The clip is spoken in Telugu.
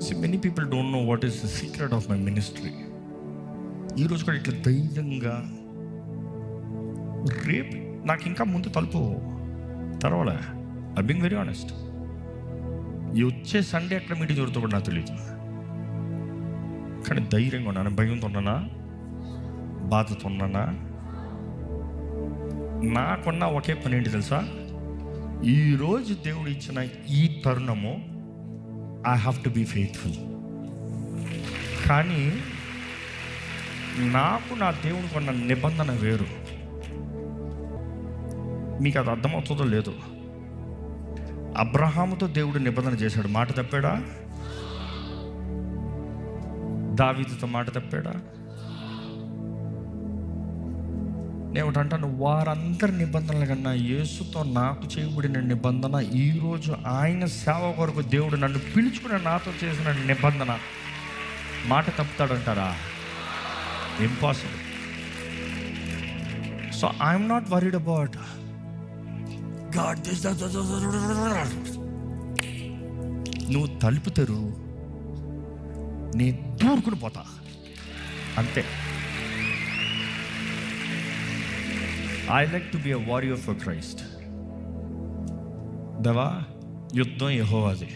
See, many people don't know what is the secret of my ministry. ఈరోజు కూడా ఇట్లా ధైర్యంగా రేపు నాకు ఇంకా ముందు తలుపు తెరవలే. I being very honest. ఈ వచ్చే సండే ఎక్కడ మీటింగ్ జరుగుతుందో కూడా నాకు తెలియదు, కానీ ధైర్యంగా ఉన్నాను. భయంతో ఉన్నానా, బాధతో ఉన్నానా? నాకున్న ఒకే పని ఏంటి తెలుసా? ఈరోజు దేవుడు ఇచ్చిన ఈ తరుణము I have to be faithful. కానీ నాకు నా దేవునికి ఉన్న నిబంధన వేరు. మీకు అది అర్థమవుతుందో లేదో. అబ్రహాముతో దేవుడు నిబంధన చేశాడు, మాట తప్పాడా? దావీదుతో మాట తప్పాడా? నేను అంటాను, వారందరి నిబంధనల కన్నా యేసుతో నాకు చేయబడిన నిబంధన, ఈరోజు ఆయన సేవ కొరకు దేవుడు నన్ను పిలుచుకుని నాతో చేసిన నిబంధన, మాట తప్పుతాడంటారా? Impossible. So I'm not worried about God this. నువ్వు తలుపు తెరు, నీ దూరుకుని పోతా, అంతే. I like to be a warrior for Christ. దేవా, యుద్ధం యెహోవాదే.